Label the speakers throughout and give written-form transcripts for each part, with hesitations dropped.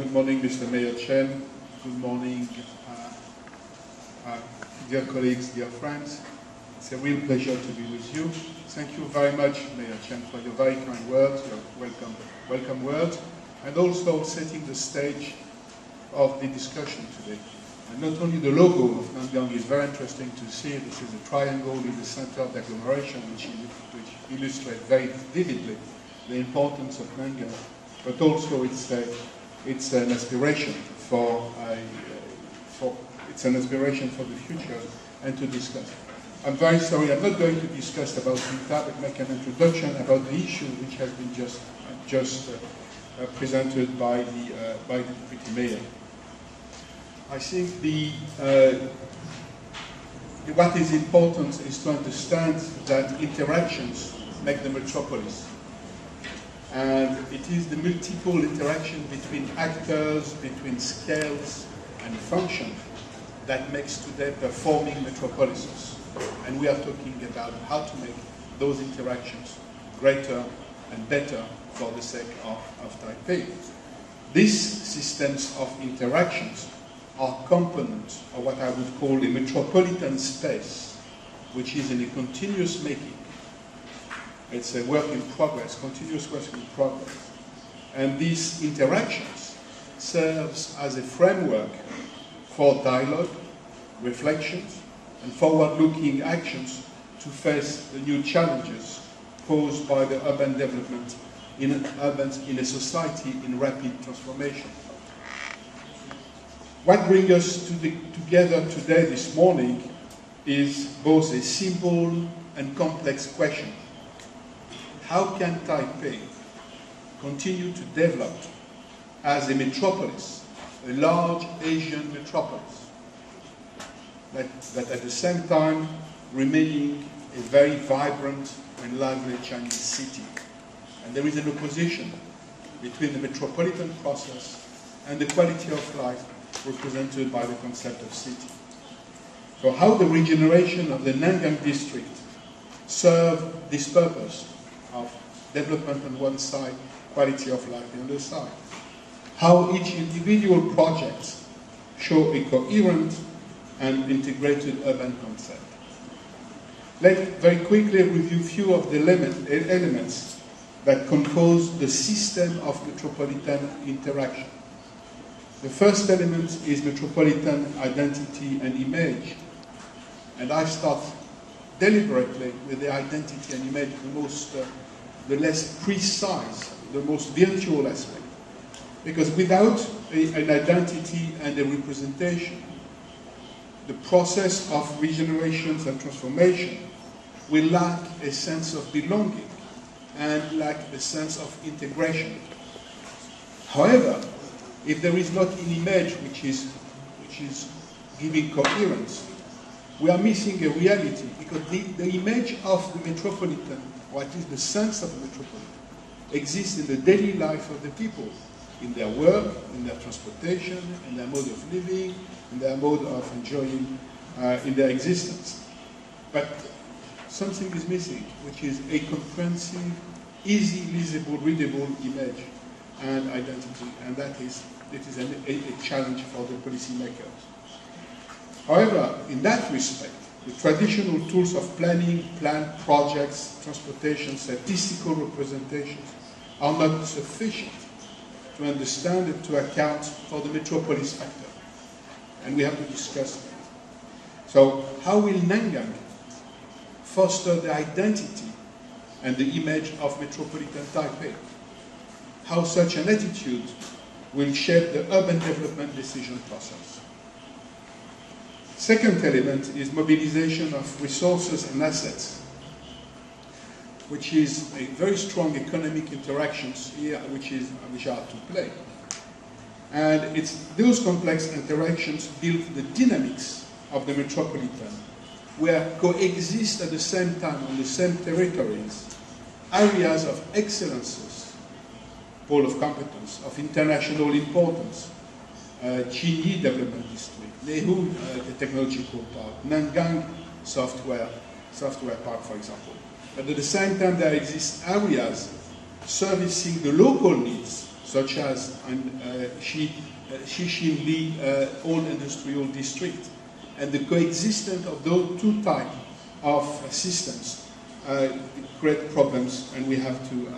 Speaker 1: Good morning, Mr. Mayor Chen. Good morning, dear colleagues, dear friends. It's a real pleasure to be with you. Thank you very much, Mayor Chen, for your very kind words, your welcome words, and also setting the stage of the discussion today. And not only the logo of Nangang is very interesting to see. This is a triangle in the center of the agglomeration, which illustrates very vividly the importance of Nangang, but also it's an aspiration for the future and to discuss. I'm very sorry, I'm not going to discuss about Vita, but make an introduction about the issue which has been just presented by the Deputy Mayor. I think what is important is to understand that interactions make the metropolis. And it is the multiple interaction between actors, between scales and functions that makes today performing metropolises. And we are talking about how to make those interactions greater and better for the sake of Taipei. These systems of interactions are components of what I would call a metropolitan space, which is in a continuous making. It's a work in progress, continuous work in progress. And these interactions serves as a framework for dialogue, reflections, and forward-looking actions to face the new challenges posed by the urban development in a society in rapid transformation. What brings us together today, this morning, is both a simple and complex question. How can Taipei continue to develop as a metropolis, a large Asian metropolis, but at the same time remaining a very vibrant and lively Chinese city? And there is an opposition between the metropolitan process and the quality of life represented by the concept of city. So how the regeneration of the Nangang district serve this purpose of development on one side, quality of life on the other side. How each individual project show a coherent and integrated urban concept. Let's very quickly review a few of the elements that compose the system of metropolitan interaction. The first element is metropolitan identity and image. And I start deliberately with the identity and image, the less precise, the most virtual aspect. Because without an identity and a representation, the process of regeneration and transformation will lack a sense of belonging and lack a sense of integration. However, if there is not an image which is giving coherence, we are missing a reality, because the image of the metropolitan, or at least the sense of the metropolitan, exists in the daily life of the people, in their work, in their transportation, in their mode of living, in their mode of enjoying in their existence. But something is missing, which is a comprehensive, easy, visible, readable image and identity, and it is a challenge for the policymakers. However, in that respect, the traditional tools of planning, planned projects, transportation, statistical representations are not sufficient to understand and to account for the metropolis factor. And we have to discuss that. So how will Nangang foster the identity and the image of metropolitan Taipei? How such an attitude will shape the urban development decision process? Second element is mobilization of resources and assets, which is a very strong economic interactions here which are to play. And it's those complex interactions build the dynamics of the metropolitan, where coexist at the same time on the same territories areas of excellences, pole of competence, of international importance, Chinyi Development District, Nehu, the technological park, Nangang software park, for example. But at the same time, there exist areas servicing the local needs, such as Xixinli Old Industrial District. And the coexistence of those two types of systems create problems, and we have to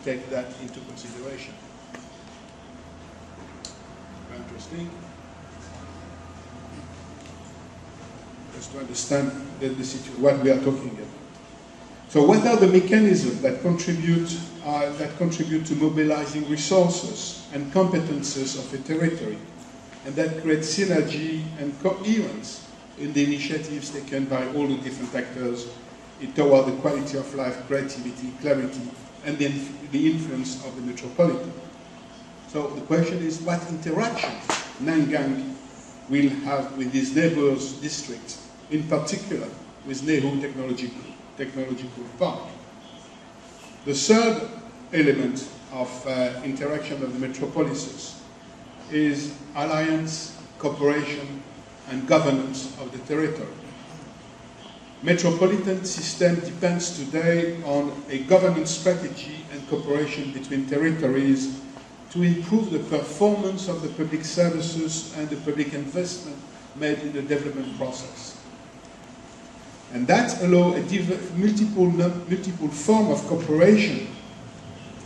Speaker 1: take that into consideration. Very interesting. Just to understand what we are talking about. So, what are the mechanisms that contribute to mobilizing resources and competences of a territory, and that create synergy and coherence in the initiatives taken by all the different actors toward the quality of life, creativity, clarity, and the influence of the metropolitan? So the question is, what interaction Nangang will have with his neighbors' districts, in particular with Nehru Technological Park? The third element of interaction of the metropolises is alliance, cooperation, and governance of the territory. Metropolitan system depends today on a governance strategy and cooperation between territories to improve the performance of the public services and the public investment made in the development process. And that allows a multiple form of cooperation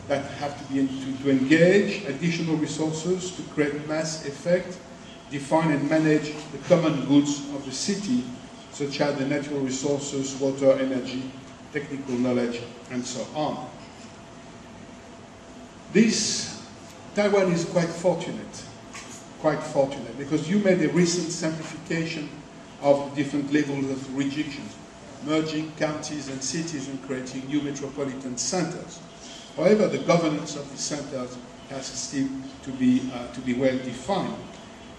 Speaker 1: that have to be to engage additional resources to create mass effect, define and manage the common goods of the city, such as the natural resources, water, energy, technical knowledge, and so on. Taiwan is quite fortunate, because you made a recent simplification of different levels of jurisdictions, merging counties and cities and creating new metropolitan centers. However, the governance of the centers has still to be well defined.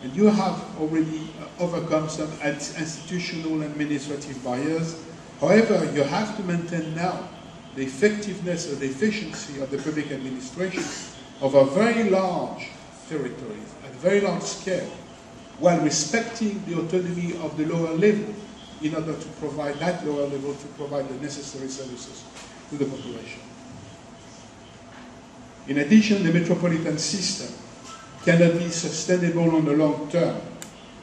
Speaker 1: And you have already overcome some institutional and administrative barriers. However, you have to maintain now the effectiveness or the efficiency of the public administration over very large territories at very large scale, while respecting the autonomy of the lower level in order to provide that lower level to provide the necessary services to the population. In addition, the metropolitan system cannot be sustainable on the long term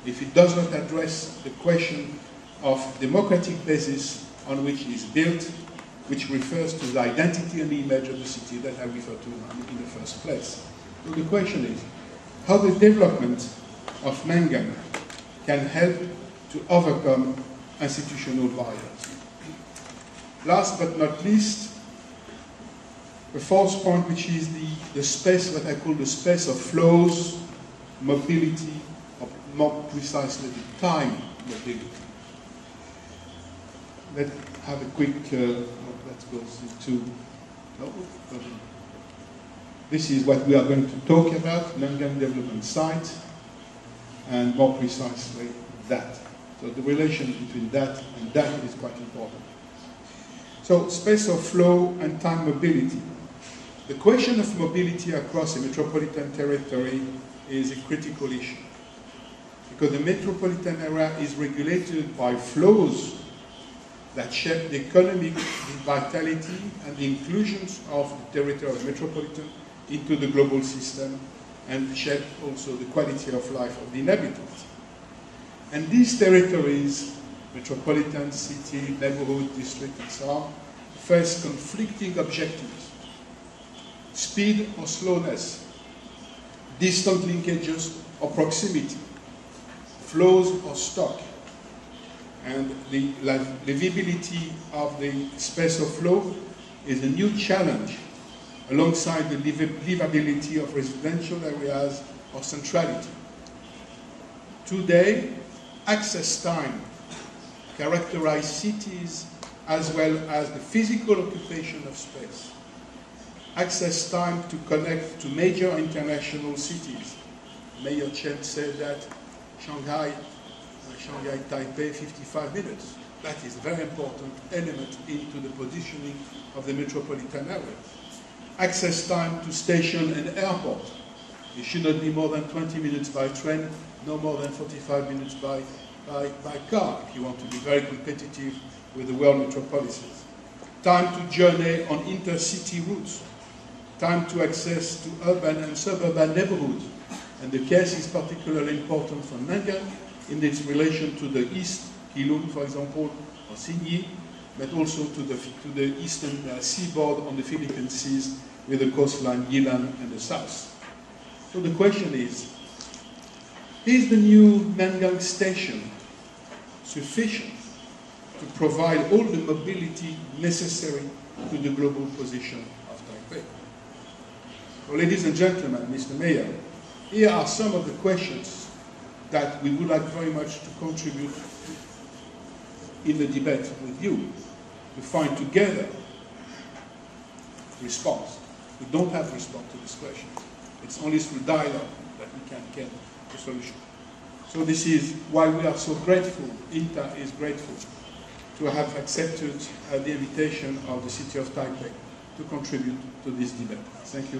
Speaker 1: if it does not address the question of democratic basis on which it is built, which refers to the identity and the image of the city that I referred to in the first place. So the question is, how the development of Nangang can help to overcome institutional barriers. Last but not least, the fourth point, which is the space, what I call the space of flows, mobility, or more precisely the time mobility. Let's have a quick, let's go into, this is what we are going to talk about, Nangang Development Site, and more precisely that. So the relation between that and that is quite important. So space of flow and time mobility. The question of mobility across a metropolitan territory is a critical issue, because the metropolitan area is regulated by flows that shape the economic vitality and the inclusions of the territory of metropolitan into the global system, and shape also the quality of life of the inhabitants. And these territories, metropolitan, city, neighborhood, district, and so on, face conflicting objectives. Speed or slowness, distant linkages or proximity, flows or stock. And the livability of the space of flow is a new challenge alongside the livability of residential areas or centrality. Today, access time characterizes cities as well as the physical occupation of space. Access time to connect to major international cities. Mayor Chen said that Shanghai, Taipei, 55 minutes. That is a very important element into the positioning of the metropolitan area. Access time to station and airport. It should not be more than 20 minutes by train, no more than 45 minutes by car, if you want to be very competitive with the world metropolises. Time to journey on intercity routes. time to access to urban and suburban neighborhoods. And the case is particularly important for Nangang in its relation to the east, Keelung, for example, or Signy, but also to the eastern seaboard on the Philippine Seas with the coastline Yilan and the south. So the question is the new Nangang station sufficient to provide all the mobility necessary to the global position of Taipei? Well, ladies and gentlemen, Mr. Mayor, here are some of the questions that we would like very much to contribute in the debate with you, to find together response. We don't have response to this question. It's only through dialogue that we can get a solution. So this is why we are so grateful, INTA is grateful, to have accepted the invitation of the city of Taipei to contribute to this debate. Thank you.